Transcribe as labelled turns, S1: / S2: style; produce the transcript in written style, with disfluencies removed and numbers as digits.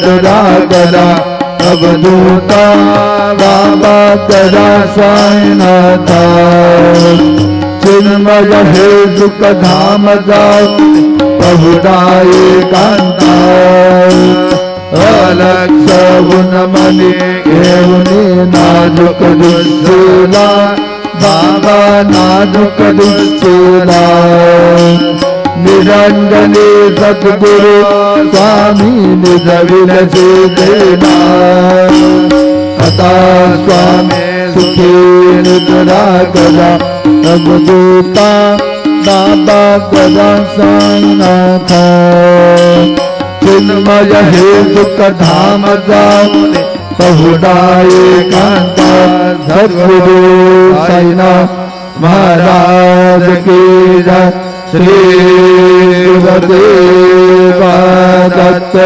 S1: तुरा करा अवधूता बाबा करा साईनाथा चिन्मय हे सुख धाम जाऊ बहुडाए कांता अलक्ष गुणमणि घेऊनी नाजुक दुश्चूला बाबा नाजुक दुश्चूला निरंजनी सद्गुरु स्वामी निज विनसी देना कथा स्वामी सुखी निद्रा करा अवधूता बाबा करा साईनाथा चिन्मय हे सुख धाम जाऊ बहुडाए कांता सद्गुरु साईनाथ महाराज की जय श्री गुरुदेव दत्त